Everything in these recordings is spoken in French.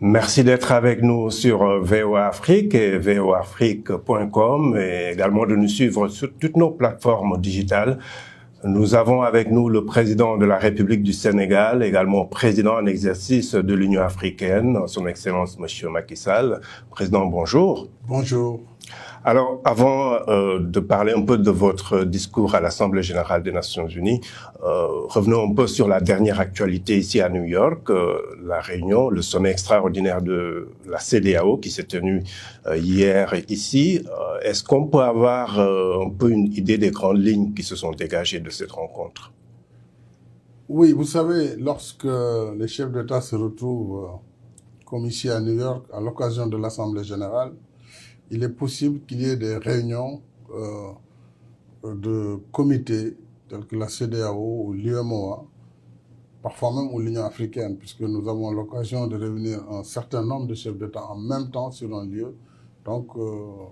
Merci d'être avec nous sur VOA Afrique et voaafrique.com et également de nous suivre sur toutes nos plateformes digitales. Nous avons avec nous le président de la République du Sénégal, également président en exercice de l'Union africaine, son Excellence Monsieur Macky Sall. Président, bonjour. Bonjour. Alors, avant de parler un peu de votre discours à l'Assemblée générale des Nations unies, revenons un peu sur la dernière actualité ici à New York, la réunion, le sommet extraordinaire de la CEDEAO qui s'est tenu hier ici. Est-ce qu'on peut avoir un peu une idée des grandes lignes qui se sont dégagées de cette rencontre? Oui, vous savez, lorsque les chefs d'État se retrouvent comme ici à New York à l'occasion de l'Assemblée générale, il est possible qu'il y ait des réunions de comités tels que la CEDEAO ou l'UMOA, parfois même ou l'Union africaine, puisque nous avons l'occasion de réunir un certain nombre de chefs d'État en même temps sur un lieu. Donc,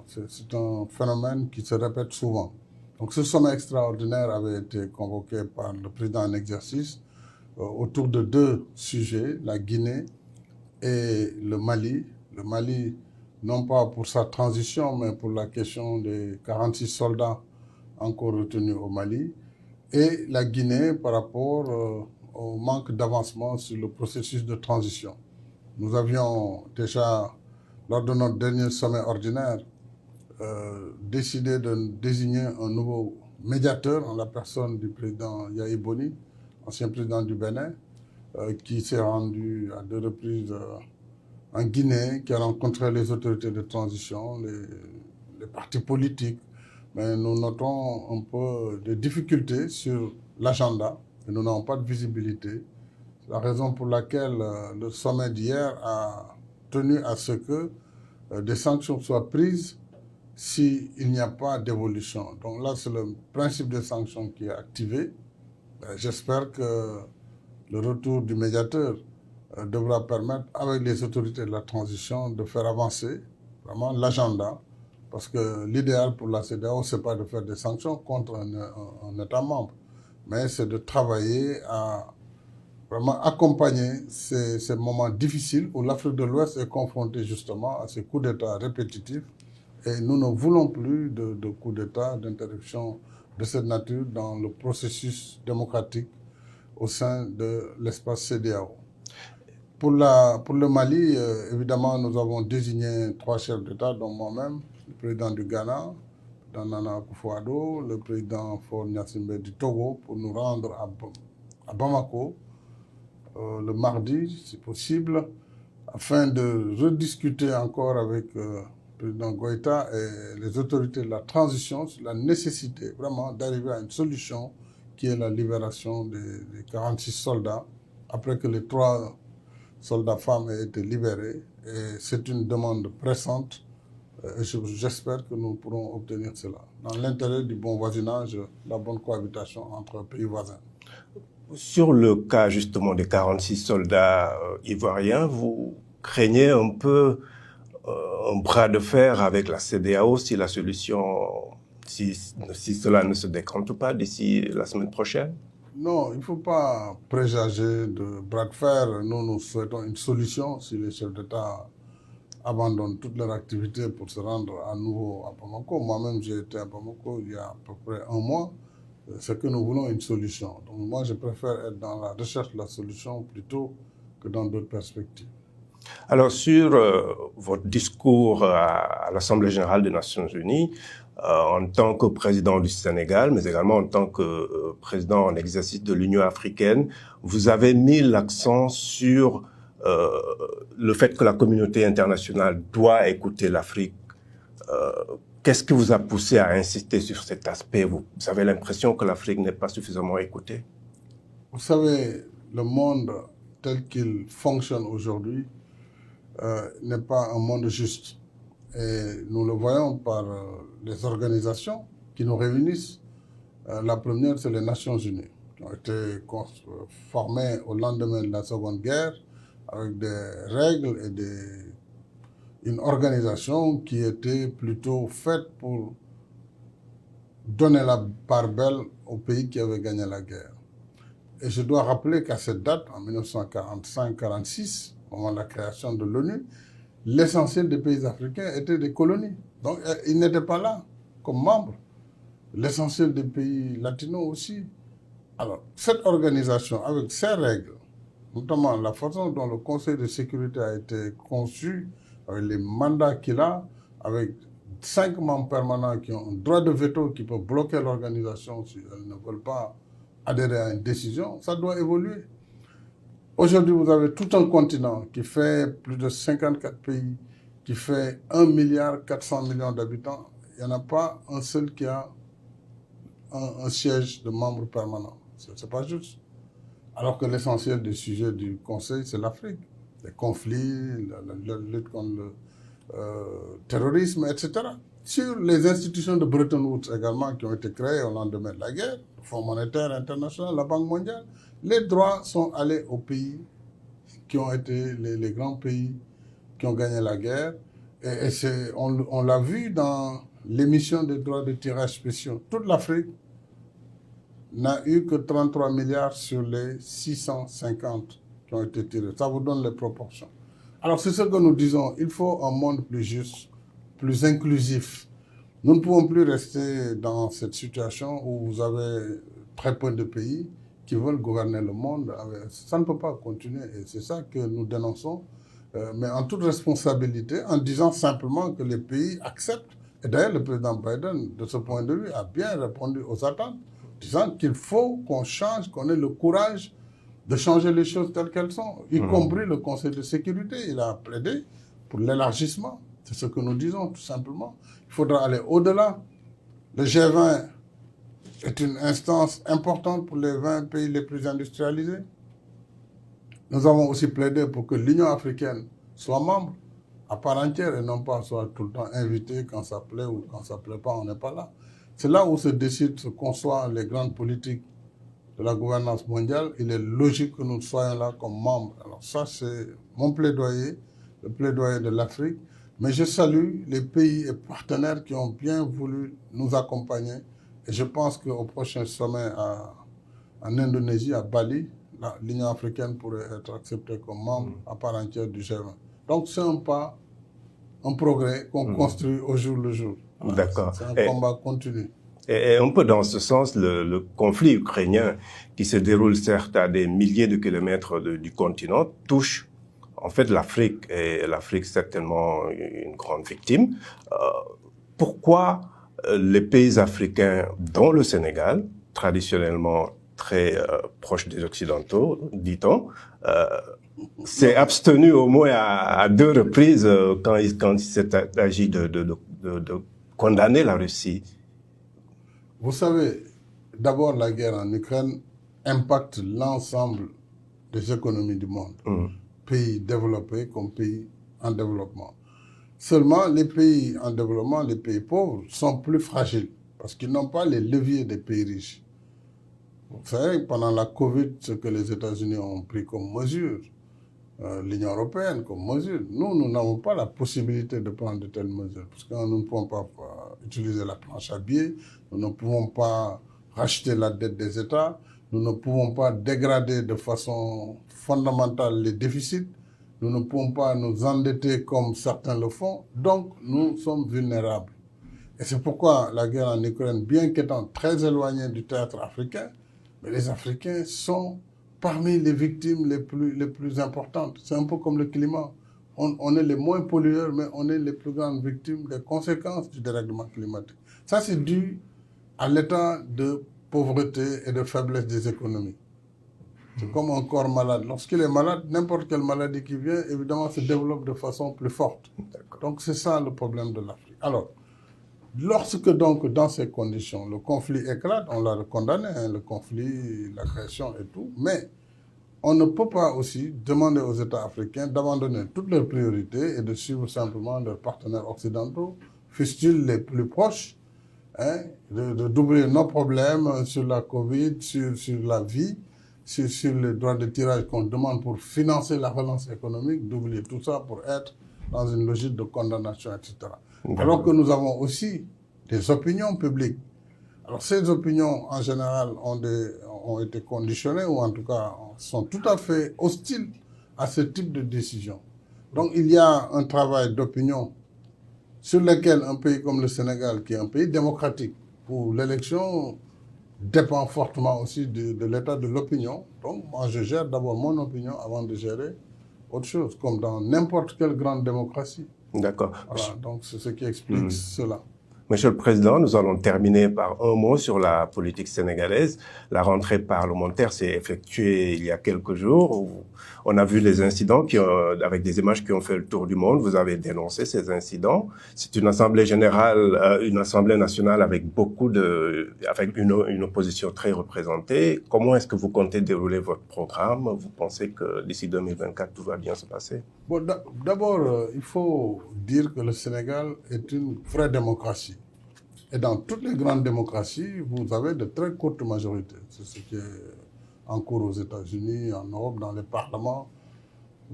c'est un phénomène qui se répète souvent. Donc, ce sommet extraordinaire avait été convoqué par le président en exercice autour de deux sujets, la Guinée et le Mali. Le Mali, non pas pour sa transition, mais pour la question des 46 soldats encore retenus au Mali, et la Guinée par rapport au manque d'avancement sur le processus de transition. Nous avions déjà, lors de notre dernier sommet ordinaire, décidé de désigner un nouveau médiateur en la personne du président Yahi Boni, ancien président du Bénin, qui s'est rendu à deux reprises en Guinée, qui a rencontré les autorités de transition, les partis politiques. Mais nous notons un peu de difficultés sur l'agenda et nous n'avons pas de visibilité. C'est la raison pour laquelle le sommet d'hier a tenu à ce que des sanctions soient prises s'il n'y a pas d'évolution. Donc là, c'est le principe des sanctions qui est activé. J'espère que le retour du médiateur devra permettre, avec les autorités de la transition, de faire avancer vraiment l'agenda. Parce que l'idéal pour la CEDEAO, ce n'est pas de faire des sanctions contre un État membre, mais c'est de travailler à vraiment accompagner ces moments difficiles où l'Afrique de l'Ouest est confrontée justement à ces coups d'État répétitifs. Et nous ne voulons plus de coups d'État, d'interruption de cette nature dans le processus démocratique au sein de l'espace CEDEAO. Pour le Mali, évidemment, nous avons désigné 3 chefs d'État, dont moi-même, le président du Ghana, Nana Akufo-Addo, le président Faure Gnassingbé du Togo, pour nous rendre à Bamako le mardi, si possible, afin de rediscuter encore avec le président Goïta et les autorités de la transition sur la nécessité vraiment d'arriver à une solution qui est la libération des 46 soldats, après que les 3 soldats femmes aient été libérés. Et c'est une demande pressante et j'espère que nous pourrons obtenir cela dans l'intérêt du bon voisinage, la bonne cohabitation entre pays voisins. Sur le cas justement des 46 soldats ivoiriens, vous craignez un peu un bras de fer avec la CEDEAO si la solution, si cela ne se décante pas d'ici la semaine prochaine? Non, il ne faut pas présager de bras de fer. Nous souhaitons une solution si les chefs d'État abandonnent toutes leurs activités pour se rendre à nouveau à Bamako. Moi-même, j'ai été à Bamako il y a à peu près un mois. C'est que nous voulons une solution. Donc moi, je préfère être dans la recherche de la solution plutôt que dans d'autres perspectives. Alors, sur votre discours à l'Assemblée générale des Nations unies, en tant que président du Sénégal, mais également en tant que président en exercice de l'Union africaine, vous avez mis l'accent sur le fait que la communauté internationale doit écouter l'Afrique. Qu'est-ce qui vous a poussé à insister sur cet aspect? Vous avez l'impression que l'Afrique n'est pas suffisamment écoutée? Vous savez, le monde tel qu'il fonctionne aujourd'hui n'est pas un monde juste. Et nous le voyons par les organisations qui nous réunissent. La première, c'est les Nations Unies, qui ont été formées au lendemain de la Seconde Guerre, avec des règles et une organisation qui était plutôt faite pour donner la part belle aux pays qui avaient gagné la guerre. Et je dois rappeler qu'à cette date, en 1945-46, au moment de la création de l'ONU, l'essentiel des pays africains étaient des colonies. Donc, ils n'étaient pas là comme membres. L'essentiel des pays latinos aussi. Alors, cette organisation, avec ses règles, notamment la façon dont le Conseil de sécurité a été conçu, avec les mandats qu'il a, avec 5 membres permanents qui ont un droit de veto qui peut bloquer l'organisation si elles ne veulent pas adhérer à une décision, ça doit évoluer. Aujourd'hui, vous avez tout un continent qui fait plus de 54 pays, qui fait 1,4 milliard d'habitants. Il n'y en a pas un seul qui a un siège de membre permanent. Ce n'est pas juste. Alors que l'essentiel des sujets du Conseil, c'est l'Afrique. Les conflits, la lutte contre le terrorisme, etc. Sur les institutions de Bretton Woods également, qui ont été créées au lendemain de la guerre, le Fonds monétaire international, la Banque mondiale, les droits sont allés aux pays qui ont été les grands pays qui ont gagné la guerre. Et on l'a vu dans l'émission des droits de tirage spéciaux. Toute l'Afrique n'a eu que 33 milliards sur les 650 qui ont été tirés. Ça vous donne les proportions. Alors, c'est ce que nous disons. Il faut un monde plus juste, plus inclusif. Nous ne pouvons plus rester dans cette situation où vous avez très peu de pays qui veulent gouverner le monde. Ça ne peut pas continuer. Et c'est ça que nous dénonçons, mais en toute responsabilité, en disant simplement que les pays acceptent. Et d'ailleurs, le président Biden, de ce point de vue, a bien répondu aux attentes, disant qu'il faut qu'on change, qu'on ait le courage de changer les choses telles qu'elles sont, y compris le Conseil de sécurité. Il a plaidé pour l'élargissement. C'est ce que nous disons, tout simplement. Il faudra aller au-delà. Le G20 est une instance importante pour les 20 pays les plus industrialisés. Nous avons aussi plaidé pour que l'Union africaine soit membre à part entière et non pas soit tout le temps invitée quand ça plaît ou quand ça ne plaît pas, on n'est pas là. C'est là où se décident, se conçoivent les grandes politiques de la gouvernance mondiale. Il est logique que nous soyons là comme membres. Alors ça, c'est mon plaidoyer, le plaidoyer de l'Afrique. Mais je salue les pays et partenaires qui ont bien voulu nous accompagner. Et je pense qu'au prochain sommet en Indonésie, à Bali, l'Union africaine pourrait être acceptée comme membre à part entière du G20. Donc c'est un pas, un progrès qu'on construit au jour le jour. D'accord. C'est un combat continu. Et un peu dans ce sens, le conflit ukrainien qui se déroule certes à des milliers de kilomètres du continent touche en fait l'Afrique, et l'Afrique certainement une grande victime. Pourquoi les pays africains, dont le Sénégal, traditionnellement très proche des Occidentaux, dit-on, s'est abstenu au moins à 2 reprises quand il s'est agi de condamner la Russie? Vous savez, d'abord, la guerre en Ukraine impacte l'ensemble des économies du monde, pays développés comme pays en développement. Seulement, les pays en développement, les pays pauvres, sont plus fragiles parce qu'ils n'ont pas les leviers des pays riches. Vous savez, pendant la Covid, ce que les États-Unis ont pris comme mesure, l'Union européenne comme mesure, nous n'avons pas la possibilité de prendre de telles mesures parce que nous ne pouvons pas utiliser la planche à billets, nous ne pouvons pas racheter la dette des États, nous ne pouvons pas dégrader de façon fondamentale les déficits, nous ne pouvons pas nous endetter comme certains le font, donc nous sommes vulnérables. Et c'est pourquoi la guerre en Ukraine, bien qu'étant très éloignée du théâtre africain, mais les Africains sont parmi les victimes les plus importantes. C'est un peu comme le climat. On est les moins pollueurs, mais on est les plus grandes victimes des conséquences du dérèglement climatique. Ça, c'est dû à l'état de pauvreté et de faiblesse des économies. C'est comme un corps malade. Lorsqu'il est malade, n'importe quelle maladie qui vient, évidemment, se développe de façon plus forte. Donc, c'est ça le problème de l'Afrique. Alors, lorsque donc, dans ces conditions, le conflit éclate, on l'a condamné, hein, le conflit, l'agression et tout, mais on ne peut pas aussi demander aux États africains d'abandonner toutes leurs priorités et de suivre simplement leurs partenaires occidentaux, fussent-ils les plus proches, hein, d'oublier nos problèmes sur la Covid, sur la vie, sur les droits de tirage qu'on demande pour financer la relance économique, d'oublier tout ça pour être dans une logique de condamnation, etc. Alors que nous avons aussi des opinions publiques. Alors ces opinions, en général, ont été conditionnées, ou en tout cas sont tout à fait hostiles à ce type de décision. Donc il y a un travail d'opinion sur lequel un pays comme le Sénégal, qui est un pays démocratique, où l'élection dépend fortement aussi de l'état de l'opinion. Donc moi je gère d'abord mon opinion avant de gérer autre chose, comme dans n'importe quelle grande démocratie. D'accord. Voilà, donc c'est ce qui explique cela. Monsieur le Président, nous allons terminer par un mot sur la politique sénégalaise. La rentrée parlementaire s'est effectuée il y a quelques jours. On a vu les incidents avec des images qui ont fait le tour du monde. Vous avez dénoncé ces incidents. C'est une assemblée générale, une assemblée nationale avec avec une opposition très représentée. Comment est-ce que vous comptez dérouler votre programme? Vous pensez que d'ici 2024, tout va bien se passer? Bon, d'abord, il faut dire que le Sénégal est une vraie démocratie. Et dans toutes les grandes démocraties, vous avez de très courtes majorités. C'est ce qui est en cours aux États-Unis, en Europe, dans les parlements.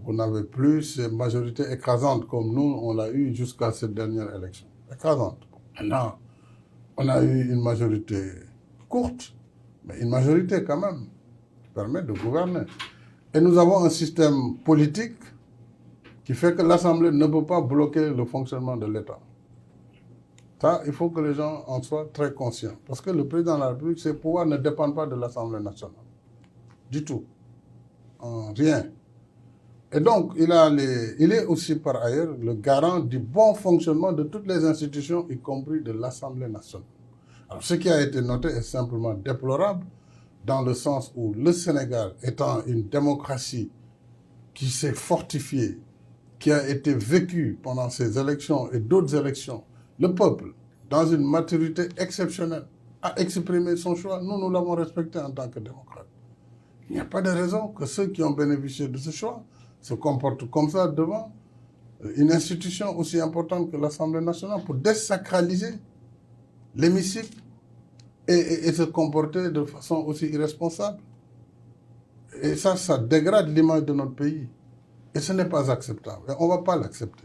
Vous n'avez plus ces majorités écrasantes comme nous, on l'a eu jusqu'à cette dernière élection. Écrasante. Maintenant, on a eu une majorité courte, mais une majorité quand même, qui permet de gouverner. Et nous avons un système politique qui fait que l'Assemblée ne peut pas bloquer le fonctionnement de l'État. Ça, il faut que les gens en soient très conscients. Parce que le président de la République, ses pouvoirs ne dépendent pas de l'Assemblée nationale. Du tout. En rien. Et donc, il est aussi par ailleurs le garant du bon fonctionnement de toutes les institutions, y compris de l'Assemblée nationale. Alors, ce qui a été noté est simplement déplorable, dans le sens où le Sénégal, étant une démocratie qui s'est fortifiée, qui a été vécue pendant ces élections et d'autres élections, le peuple, dans une maturité exceptionnelle, a exprimé son choix. Nous l'avons respecté en tant que démocrates. Il n'y a pas de raison que ceux qui ont bénéficié de ce choix se comportent comme ça devant une institution aussi importante que l'Assemblée nationale pour désacraliser l'hémicycle et se comporter de façon aussi irresponsable. Et ça dégrade l'image de notre pays. Et ce n'est pas acceptable. Et on ne va pas l'accepter.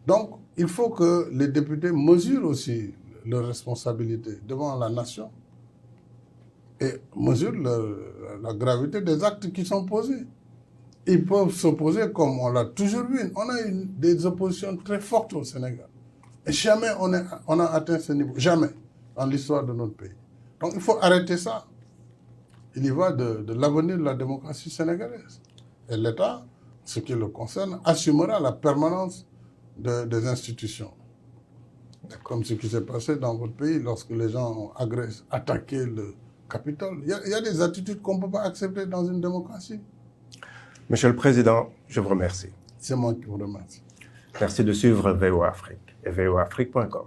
Donc, il faut que les députés mesurent aussi leurs responsabilités devant la nation et mesurent la gravité des actes qui sont posés. Ils peuvent s'opposer comme on l'a toujours vu. On a eu des oppositions très fortes au Sénégal. Et jamais on a atteint ce niveau. Jamais dans l'histoire de notre pays. Donc, il faut arrêter ça. Il y va de l'avenir de la démocratie sénégalaise. Et l'État, ce qui le concerne, assumera la permanence des institutions. Comme ce qui s'est passé dans votre pays lorsque les gens ont attaqué le Capitole. Il y a des attitudes qu'on ne peut pas accepter dans une démocratie. Monsieur le Président, je vous remercie. C'est moi qui vous remercie. Merci de suivre VOA Afrique et voaafrique.com.